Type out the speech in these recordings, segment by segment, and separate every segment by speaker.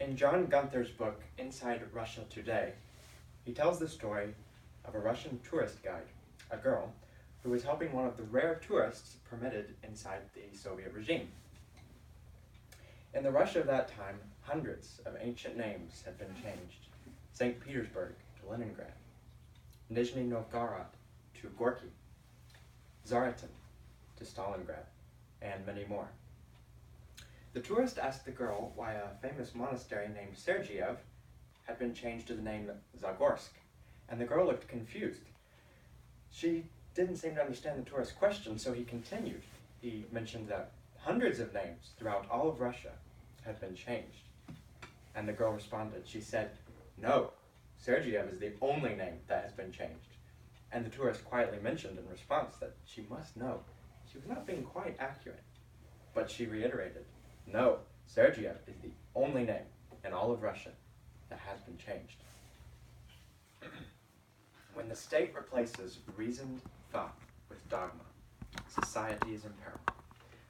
Speaker 1: In John Gunther's book, Inside Russia Today, he tells the story of a Russian tourist guide, a girl, who was helping one of the rare tourists permitted inside the Soviet regime. In the Russia of that time, hundreds of ancient names had been changed. St. Petersburg to Leningrad, Nizhny Novgorod to Gorky, Zaritan to Stalingrad, and many more. The tourist asked the girl why a famous monastery named Sergiev had been changed to the name Zagorsk, and the girl looked confused. She didn't seem to understand the tourist's question, so he continued. He mentioned that hundreds of names throughout all of Russia had been changed. And the girl responded. She said, "No, Sergiev is the only name that has been changed." And the tourist quietly mentioned in response that she must know she was not being quite accurate. But she reiterated, "No, Sergiev is the only name in all of Russia that has been changed." When the state replaces reasoned thought with dogma, society is in peril.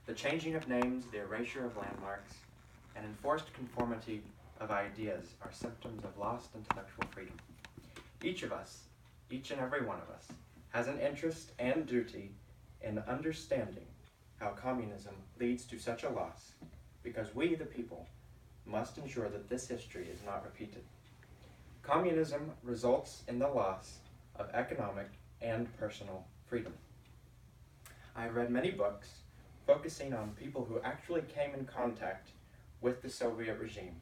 Speaker 1: The changing of names, the erasure of landmarks, and enforced conformity of ideas are symptoms of lost intellectual freedom. Each of us, each and every one of us, has an interest and duty in understanding how communism leads to such a loss, because we, the people, must ensure that this history is not repeated. Communism results in the loss of economic and personal freedom. I have read many books focusing on people who actually came in contact with the Soviet regime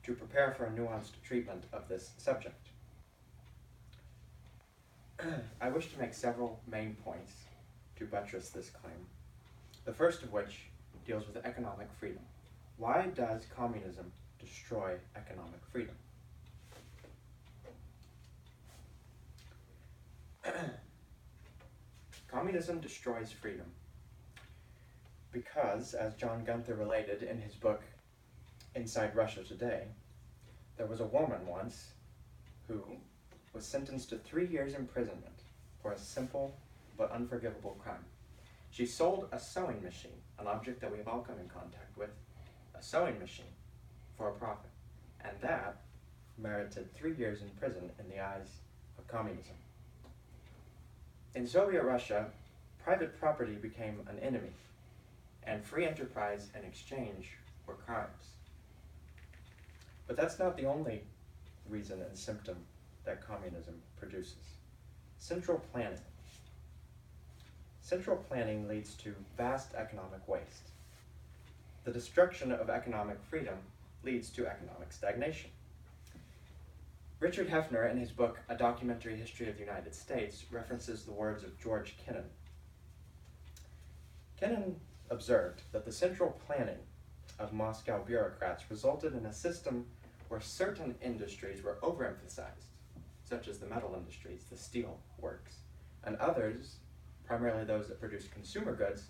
Speaker 1: to prepare for a nuanced treatment of this subject. I wish to make several main points to buttress this claim, the first of which deals with economic freedom. Why does communism destroy economic freedom? Communism destroys freedom because, as John Gunther related in his book, Inside Russia Today, there was a woman once who was sentenced to 3 years imprisonment for a simple but unforgivable crime. She sold a sewing machine, an object that we have all come in contact with, a sewing machine, for a profit. And that merited 3 years in prison in the eyes of communism. In Soviet Russia, private property became an enemy, and free enterprise and exchange were crimes. But that's not the only reason and symptom that communism produces. Central planning. Central planning leads to vast economic waste. The destruction of economic freedom leads to economic stagnation. Richard Hefner, in his book, A Documentary History of the United States, references the words of George Kennan. Kennan observed that the central planning of Moscow bureaucrats resulted in a system where certain industries were overemphasized, such as the metal industries, the steel works, and others, primarily those that produce consumer goods,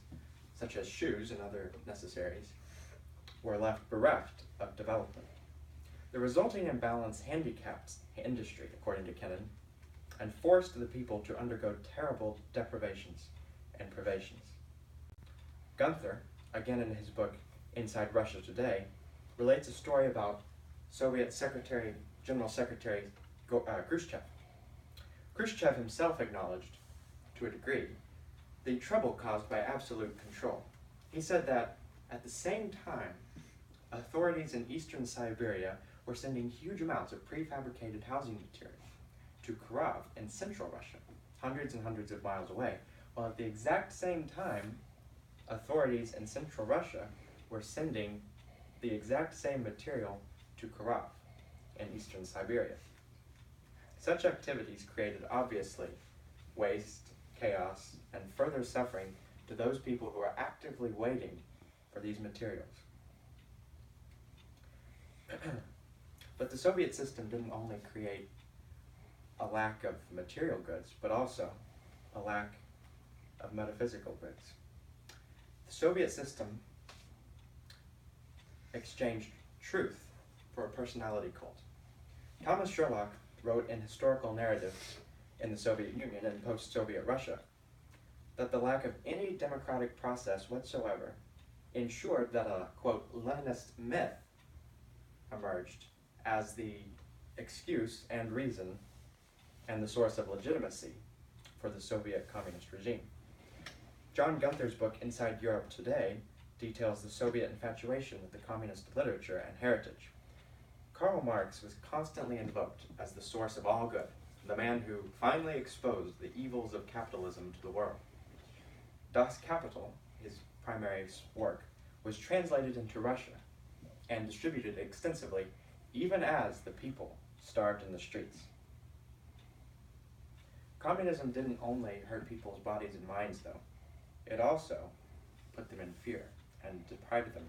Speaker 1: such as shoes and other necessaries, were left bereft of development. The resulting imbalance handicapped industry, according to Kennan, and forced the people to undergo terrible deprivations and privations. Gunther, again in his book Inside Russia Today, relates a story about Soviet General Secretary Khrushchev. Khrushchev himself acknowledged, to a degree, the trouble caused by absolute control. He said that at the same time, authorities in eastern Siberia were sending huge amounts of prefabricated housing material to Kharkov in central Russia, hundreds and hundreds of miles away, while at the exact same time, authorities in central Russia were sending the exact same material to Kharkov in eastern Siberia. Such activities created, obviously, waste, chaos, and further suffering to those people who are actively waiting for these materials. But the Soviet system didn't only create a lack of material goods, but also a lack of metaphysical goods. The Soviet system exchanged truth for a personality cult. Thomas Sherlock wrote in Historical Narratives in the Soviet Union and post-Soviet Russia that the lack of any democratic process whatsoever ensured that a, quote, Leninist myth emerged as the excuse and reason and the source of legitimacy for the Soviet communist regime. John Gunther's book, Inside Europe Today, details the Soviet infatuation with the communist literature and heritage. Karl Marx was constantly invoked as the source of all good, the man who finally exposed the evils of capitalism to the world. Das Kapital, his primary work, was translated into Russia and distributed extensively, even as the people starved in the streets. Communism didn't only hurt people's bodies and minds, though. It also put them in fear and deprived them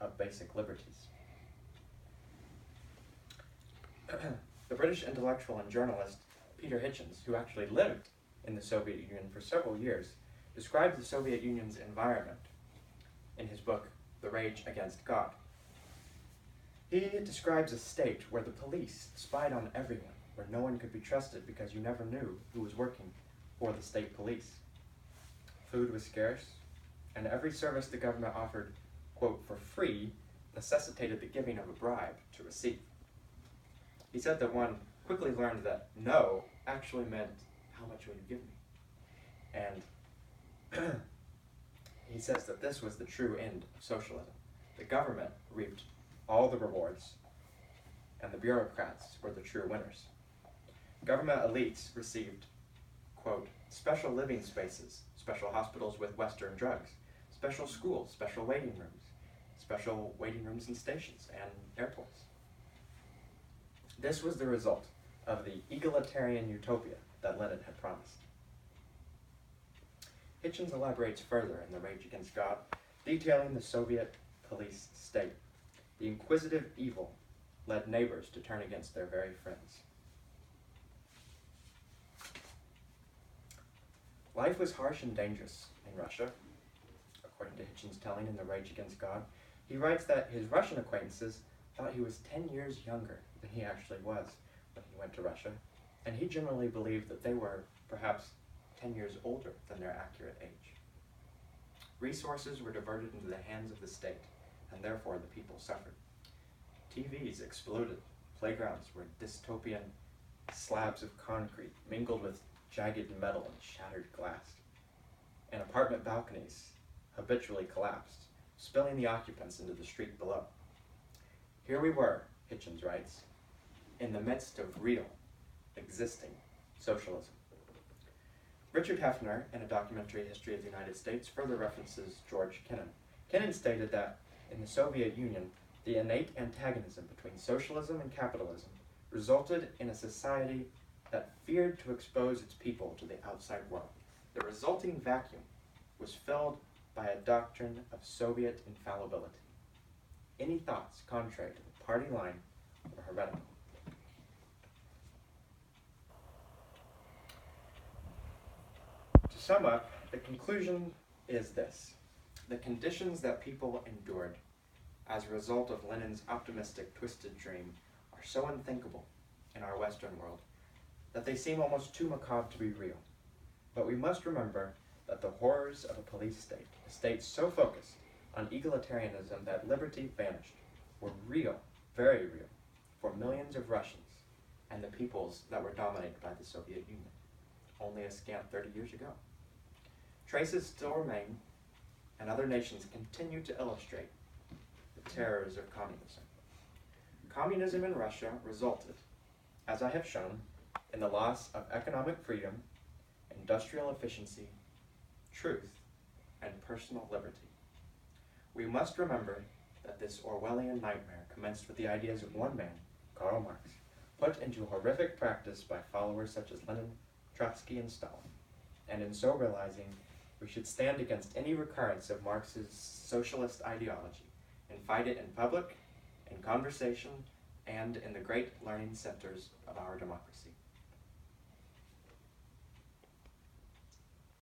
Speaker 1: of basic liberties. The British intellectual and journalist Peter Hitchens, who actually lived in the Soviet Union for several years, described the Soviet Union's environment in his book, The Rage Against God. He describes a state where the police spied on everyone, where no one could be trusted because you never knew who was working for the state police. Food was scarce, and every service the government offered, quote, for free, necessitated the giving of a bribe to receive. He said that one quickly learned that no actually meant how much will you give me? And he says that this was the true end of socialism. The government reaped all the rewards, and the bureaucrats were the true winners. Government elites received, quote, special living spaces, special hospitals with Western drugs, special schools, special waiting rooms in stations and airports. This was the result of the egalitarian utopia that Lenin had promised. Hitchens elaborates further in The Rage Against God, detailing the Soviet police state. The inquisitive evil led neighbors to turn against their very friends. Life was harsh and dangerous in Russia, according to Hitchens' telling in The Rage Against God. He writes that his Russian acquaintances thought he was 10 years younger than he actually was when he went to Russia, and he generally believed that they were perhaps 10 years older than their accurate age. Resources were diverted into the hands of the state, and therefore the people suffered. TVs exploded. Playgrounds were dystopian slabs of concrete mingled with jagged metal and shattered glass. And apartment balconies habitually collapsed, spilling the occupants into the street below. Here we were, Hitchens writes, in the midst of real, existing socialism. Richard Hefner, in a documentary history of the United States, further references George Kennan. Kennan stated that in the Soviet Union, the innate antagonism between socialism and capitalism resulted in a society that feared to expose its people to the outside world. The resulting vacuum was filled by a doctrine of Soviet infallibility. Any thoughts contrary to the party line were heretical. To sum up, the conclusion is this. The conditions that people endured as a result of Lenin's optimistic, twisted dream are so unthinkable in our Western world that they seem almost too macabre to be real. But we must remember that the horrors of a police state, a state so focused on egalitarianism that liberty vanished, were real, very real, for millions of Russians and the peoples that were dominated by the Soviet Union, only a scant 30 years ago. Traces still remain, and other nations continue to illustrate the terrors of communism. Communism in Russia resulted, as I have shown, in the loss of economic freedom, industrial efficiency, truth, and personal liberty. We must remember that this Orwellian nightmare commenced with the ideas of one man, Karl Marx, put into horrific practice by followers such as Lenin, Trotsky, and Stalin. And in so realizing, we should stand against any recurrence of Marx's socialist ideology and fight it in public, in conversation, and in the great learning centers of our democracy.